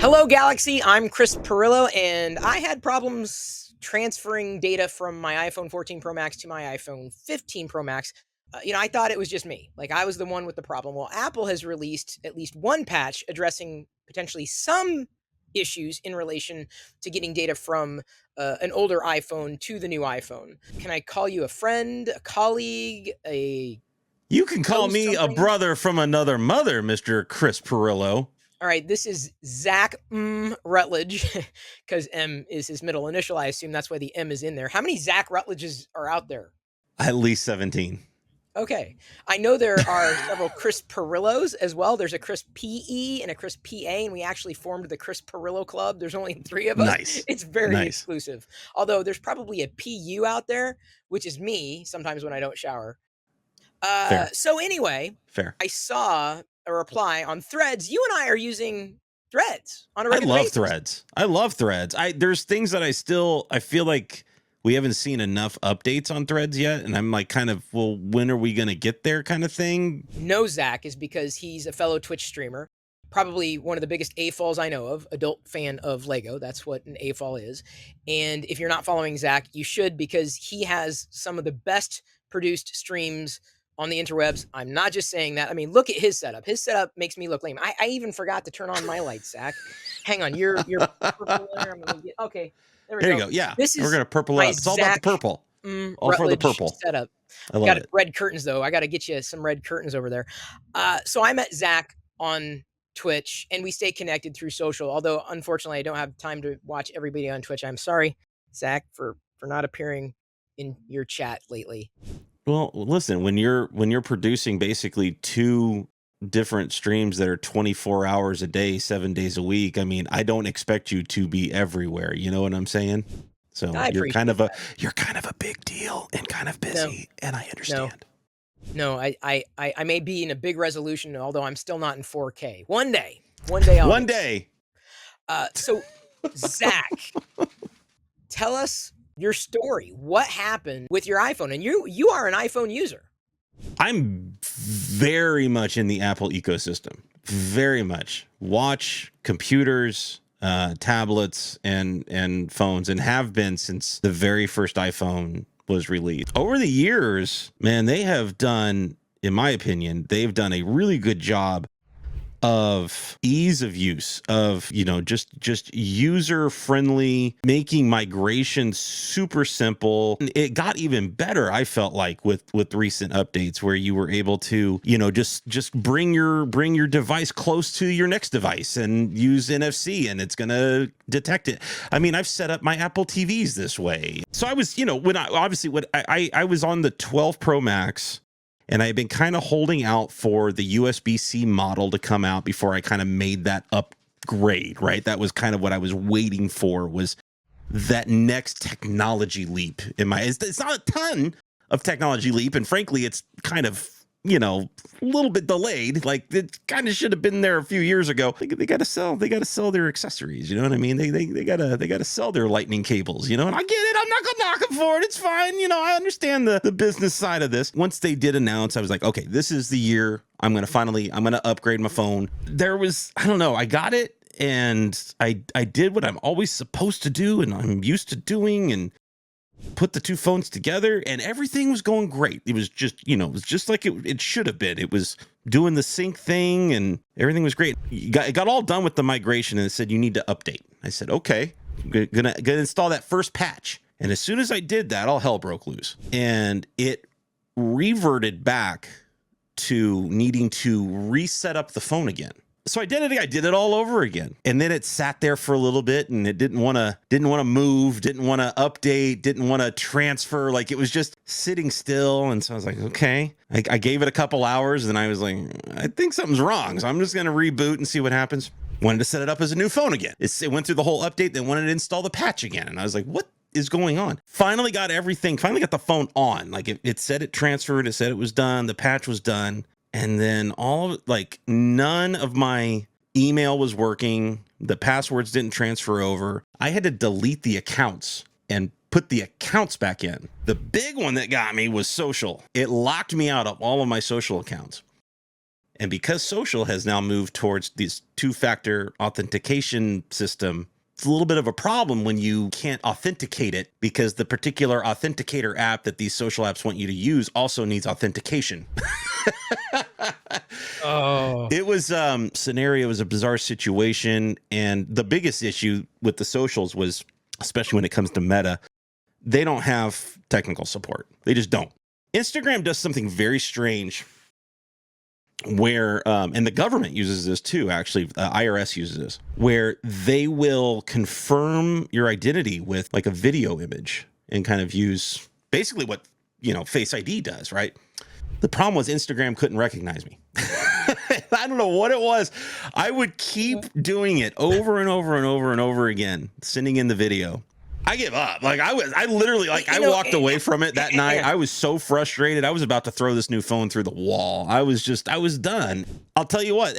Hello, Galaxy. I'm Chris Pirillo, and I had problems transferring data from my iPhone 14 Pro Max to my iPhone 15 Pro Max. I thought it was just me. Like, I was the one with the problem. Well, Apple has released at least one patch addressing potentially some issues in relation to getting data from an older iPhone to the new iPhone. Can I call you a friend, a colleague, a You can call me a something? brother from another mother, Mr. Chris Pirillo. All right, this is Zach Rutledge, because M is his middle initial. I assume that's why the M is in there. How many Zach Rutledges are out there? At least 17. Okay. I know there are several Chris Pirillos as well. There's a Chris PE and a Chris PA, and we actually formed the Chris Pirillo Club. There's only 3 of us. Nice. It's very Nice. exclusive. Although there's probably a PU out there, which is me sometimes when I don't shower. Fair. So anyway, Fair. I saw a reply on Threads. You and I are using Threads on a regular basis. Threads. I love Threads. There's things that I feel like we haven't seen enough updates on Threads yet, and I'm like kind of, well, when are we going to get there kind of thing? No, Zach is because he's a fellow Twitch streamer, probably one of the biggest AFOLs I know of, adult fan of Lego. That's what an AFOL is. And if you're not following Zach, you should, because he has some of the best produced streams on the interwebs. I'm not just saying that. I mean, look at his setup. His setup makes me look lame. I even forgot to turn on my lights, Zach. Hang on, you're purple there. I'm gonna get, okay, there we go. There you go. Yeah, this is we're gonna purple up. It's all about the purple. All for the purple setup. I love got it. Red curtains though. I got to get you some red curtains over there. So I met Zach on Twitch, and we stay connected through social. Although unfortunately, I don't have time to watch everybody on Twitch. I'm sorry, Zach, for not appearing in your chat lately. Well, listen, when you're producing basically 2 different streams that are 24 hours a day, 7 days a week, I mean, I don't expect you to be everywhere. You know what I'm saying? So you're kind of a big deal and kind of busy, and I understand. No, I may be in a big resolution, although I'm still not in 4K. One day. One day. So Zach, tell us your story. What happened with your iPhone? And you are an iPhone user. I'm very much in the Apple ecosystem. Very much. Watch, computers, tablets, and phones, and have been since the very first iPhone was released. Over the years, man, they have done, in my opinion, they've done a really good job of ease of use, of, just user friendly, making migration super simple. It got even better, I felt like, with recent updates, where you were able to, just bring your device close to your next device and use NFC, and it's gonna detect it. I mean, I've set up my Apple TVs this way. So I was, when I was on the 12 Pro Max, and I had been kind of holding out for the USB-C model to come out before I kind of made that upgrade, right? That was kind of what I was waiting for, was that next technology leap in my, it's not a ton of technology leap. And frankly, it's kind of, a little bit delayed. Like, it kind of should have been there a few years ago. They got to sell their accessories. You know what I mean? They gotta sell their lightning cables, and I get it. I'm not gonna knock them for it. It's fine. I understand the business side of this. Once they did announce, I was like, okay, this is the year I'm gonna upgrade my phone. There was, I don't know, I got it, and I did what I'm always supposed to do and I'm used to doing, and put the 2 phones together, and everything was going great. It was just, it was just like it should have been. It was doing the sync thing, and everything was great. It got all done with the migration, and it said you need to update. I said, okay, I'm gonna install that first patch. And as soon as I did that, all hell broke loose, and it reverted back to needing to reset up the phone again. So I did it all over again. And then it sat there for a little bit, and it didn't want to move, didn't want to update, didn't want to transfer. Like, it was just sitting still. And so I was like, okay, I gave it a couple hours, and I was like, I think something's wrong. So I'm just going to reboot and see what happens. Wanted to set it up as a new phone again. It went through the whole update, then wanted to install the patch again. And I was like, what is going on? Finally got the phone on. Like, it said it transferred, it said it was done, the patch was done. And then none of my email was working. The passwords didn't transfer over. I had to delete the accounts and put the accounts back in. The big one that got me was social. It locked me out of all of my social accounts. And because social has now moved towards this two-factor authentication system, it's a little bit of a problem when you can't authenticate it because the particular authenticator app that these social apps want you to use also needs authentication. Oh. It was scenario was a bizarre situation, and the biggest issue with the socials was, especially when it comes to Meta, they don't have technical support. They just don't. Instagram does something very strange where and the government uses this too, actually. IRS uses this, where they will confirm your identity with like a video image and kind of use basically what, you know, Face ID does, right? The problem was Instagram couldn't recognize me. I don't know what it was. I would keep doing it over and over and over and over again, sending in the video. I give up. Like I literally, like, I walked away from it that night. I was so frustrated. I was about to throw this new phone through the wall. I was done. I'll tell you what,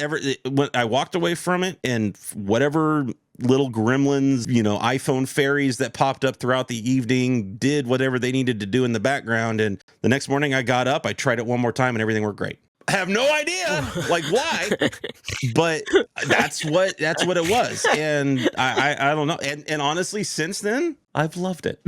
when I walked away from it, and whatever little gremlins, you know, iPhone fairies that popped up throughout the evening did whatever they needed to do in the background. And the next morning I got up, I tried it one more time, and everything worked great. I have no idea like why, but that's what it was. And I don't know. And honestly, since then, I've loved it.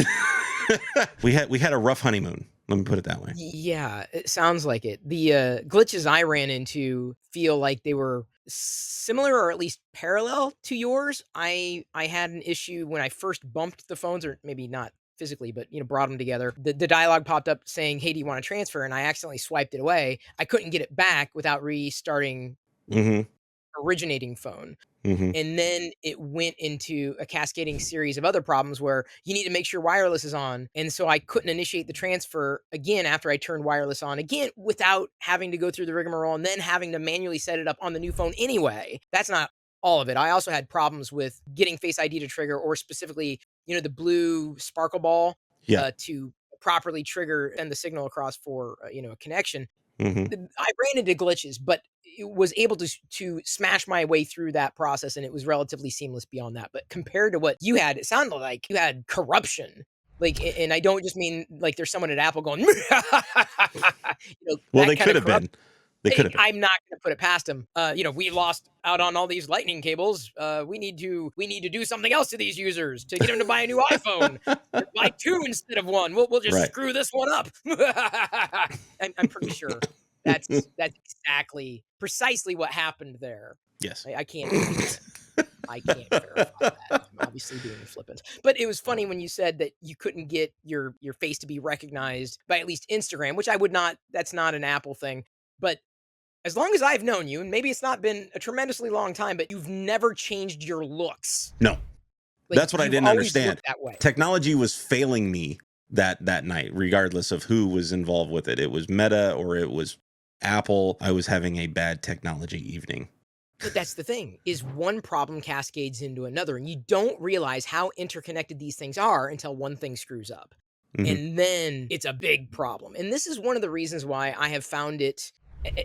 we had a rough honeymoon. Let me put it that way. Yeah, it sounds like it. The glitches I ran into feel like they were similar or at least parallel to yours. I had an issue when I first bumped the phones, or maybe not physically, but, you know, brought them together. The dialogue popped up saying, "Hey, do you want to transfer?" And I accidentally swiped it away. I couldn't get it back without restarting Mm-hmm. originating phone. Mm-hmm. And then it went into a cascading series of other problems where you need to make sure wireless is on. And so I couldn't initiate the transfer again after I turned wireless on again without having to go through the rigmarole and then having to manually set it up on the new phone anyway. That's not all of it. I also had problems with getting Face ID to trigger, or specifically, you know, the blue sparkle ball Yeah. to properly trigger and the signal across for, you know, a connection. Mm-hmm. I ran into glitches, but it was able to smash my way through that process, and it was relatively seamless beyond that. But compared to what you had, it sounded like you had corruption. Like, and I don't just mean like there's someone at Apple going, you know, Well, that they kind could of have been. They could have been. I'm not going to put it past them. You know, we lost out on all these lightning cables. We need to do something else to these users to get them to buy a new iPhone. Buy two instead of one. We'll just Right. screw this one up. I'm pretty sure that's exactly precisely what happened there. Yes. I can't verify it. I can't verify that. I'm obviously being flippant. But it was funny when you said that you couldn't get your face to be recognized by at least Instagram, which I would not. That's not an Apple thing. But as long as I've known you, and maybe it's not been a tremendously long time, but you've never changed your looks. No. Like, That's what I you've didn't always understand. looked that way. Technology was failing me that night, regardless of who was involved with it. It was Meta or it was Apple. I was having a bad technology evening. But that's the thing, is one problem cascades into another, and you don't realize how interconnected these things are until one thing screws up. Mhm. And then it's a big problem. And this is one of the reasons why I have found it,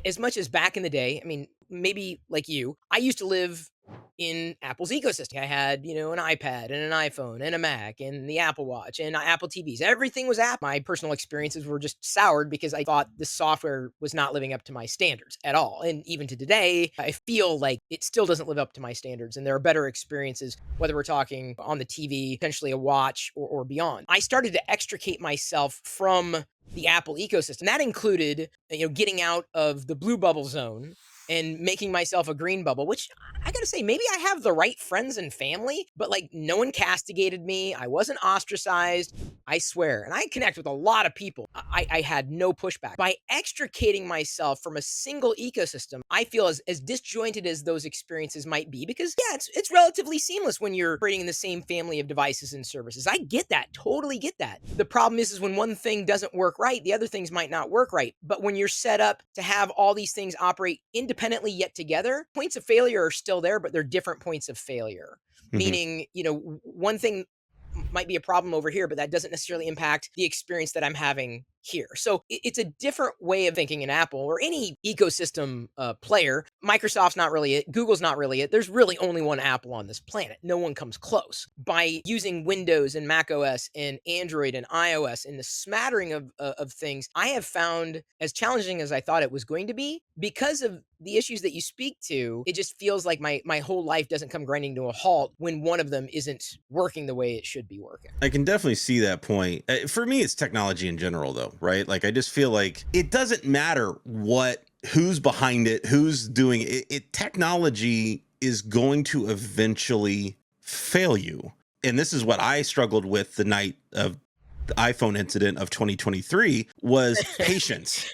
as much as back in the day, I mean, maybe like you, I used to live in Apple's ecosystem. I had, you know, an iPad and an iPhone and a Mac and the Apple Watch and Apple TVs. Everything was Apple. My personal experiences were just soured because I thought the software was not living up to my standards at all. And even to today, I feel like it still doesn't live up to my standards. And there are better experiences, whether we're talking on the TV, potentially a watch, or beyond. I started to extricate myself from the Apple ecosystem. That included, you know, getting out of the blue bubble zone and making myself a green bubble, which I gotta say, maybe I have the right friends and family, but like no one castigated me. I wasn't ostracized, I swear. And I connect with a lot of people. I had no pushback. By extricating myself from a single ecosystem, I feel as disjointed as those experiences might be, because yeah, it's relatively seamless when you're operating in the same family of devices and services. I get that, totally get that. The problem is when one thing doesn't work right, the other things might not work right. But when you're set up to have all these things operate independently yet together, points of failure are still there, but they're different points of failure. Mhm. Meaning, you know, one thing might be a problem over here, but that doesn't necessarily impact the experience that I'm having here. So it's a different way of thinking in Apple or any ecosystem player. Microsoft's not really it. Google's not really it. There's really only one Apple on this planet. No one comes close. By using Windows and Mac OS and Android and iOS and the smattering of things, I have found, as challenging as I thought it was going to be, because of the issues that you speak to, it just feels like my whole life doesn't come grinding to a halt when one of them isn't working the way it should be working. I can definitely see that point. For me, it's technology in general, though, right? Like, I just feel like it doesn't matter who's behind it, who's doing it. Technology is going to eventually fail you. And this is what I struggled with the night of the iPhone incident of 2023 was patience.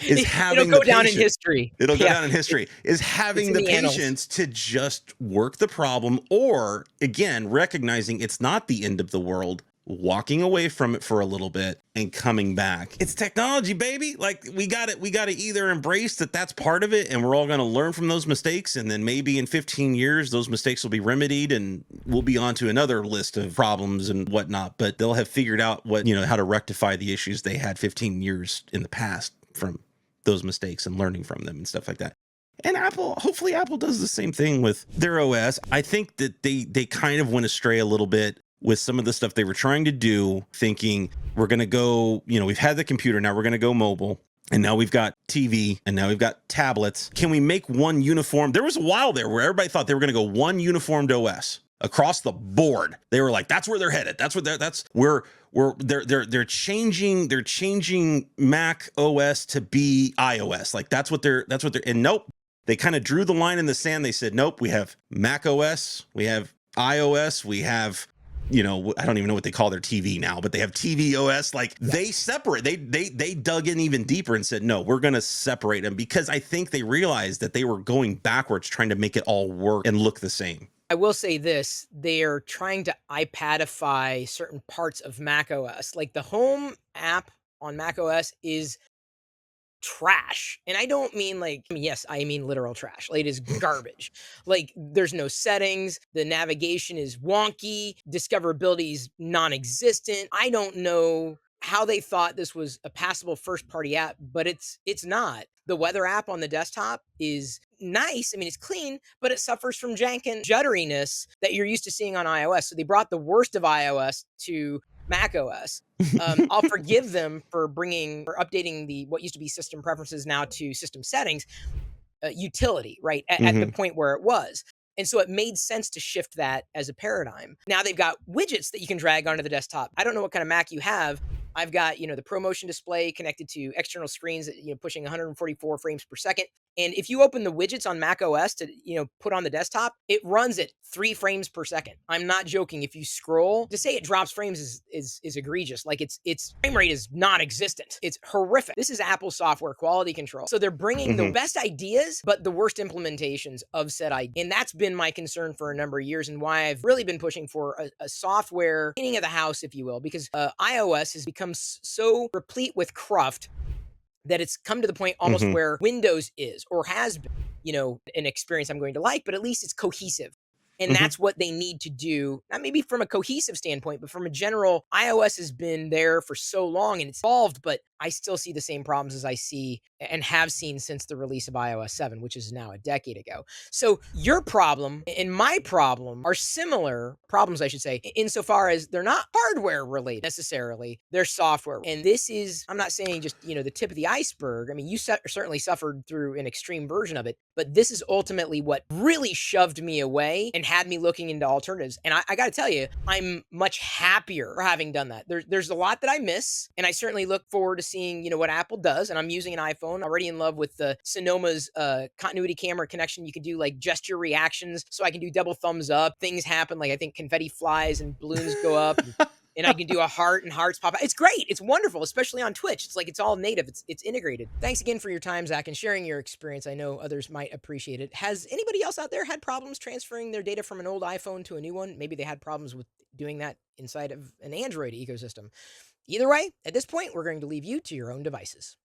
Is having It'll go down in history. It'll go down in history. Is having the patience to just work the problem, or again, recognizing it's not the end of the world, walking away from it for a little bit and coming back. It's technology, baby. Like, we got to either embrace that that's part of it and we're all going to learn from those mistakes, and then maybe in 15 years those mistakes will be remedied and we'll be on to another list of problems and whatnot, but they'll have figured out how to rectify the issues they had 15 years in the past from those mistakes and learning from them and stuff like that. And hopefully Apple does the same thing with their OS. I think that they kind of went astray a little bit with some of the stuff they were trying to do, thinking we're going to go, we've had the computer, now we're going to go mobile, and now we've got TV, and now we've got tablets. Can we make one uniform? There was a while there where everybody thought they were going to go one uniformed OS across the board. They were like, that's where they're headed. They're changing Mac OS to be iOS. Like that's what they're, and nope, they kind of drew the line in the sand. They said, nope, we have Mac OS, we have iOS, we have, I don't even know what they call their TV now, but they have TV OS. Like they separate, they dug in even deeper and said, no, we're going to separate them, because I think they realized that they were going backwards, trying to make it all work and look the same. I will say this, they're trying to iPadify certain parts of Mac OS. Like the home app on Mac OS is trash. And I don't mean yes, I mean literal trash. Like it is garbage. Like there's no settings. The navigation is wonky. Discoverability is non-existent. I don't know how they thought this was a passable first party app, but it's not. The weather app on the desktop is nice. I mean, it's clean, but it suffers from jank and jutteriness that you're used to seeing on iOS. So they brought the worst of iOS to Mac OS. I'll forgive them for updating what used to be system preferences now to system settings, utility, right? At the point where it was. And so it made sense to shift that as a paradigm. Now they've got widgets that you can drag onto the desktop. I don't know what kind of Mac you have. I've got, the ProMotion display connected to external screens that, pushing 144 frames per second. And if you open the widgets on Mac OS to, put on the desktop, it runs at 3 frames per second. I'm not joking. If you scroll, to say it drops frames is egregious. Like its frame rate is non-existent. It's horrific. This is Apple software quality control. So they're bringing the best ideas, but the worst implementations of said idea. And that's been my concern for a number of years, and why I've really been pushing for a software cleaning of the house, if you will, because iOS has become so replete with cruft that it's come to the point almost where Windows is, or has been, an experience I'm going to like, but at least it's cohesive. And that's what they need to do, not maybe from a cohesive standpoint, but from a general, iOS has been there for so long and it's evolved, but I still see the same problems as I see and have seen since the release of iOS 7, which is now a decade ago. So your problem and my problem are similar problems, I should say, insofar as they're not hardware related necessarily, they're software. And this is, I'm not saying just, the tip of the iceberg. I mean, you certainly suffered through an extreme version of it, but this is ultimately what really shoved me away and had me looking into alternatives. And I got to tell you, I'm much happier for having done that. There's a lot that I miss, and I certainly look forward to seeing, what Apple does. And I'm using an iPhone, already in love with the Sonoma's continuity camera connection. You can do like gesture reactions, so I can do double thumbs up. Things happen, like I think confetti flies and balloons go up. And I can do a heart and hearts pop out. It's great. It's wonderful, especially on Twitch. It's like it's all native. It's integrated. Thanks again for your time, Zach, and sharing your experience. I know others might appreciate it. Has anybody else out there had problems transferring their data from an old iPhone to a new one? Maybe they had problems with doing that inside of an Android ecosystem. Either way, at this point, we're going to leave you to your own devices.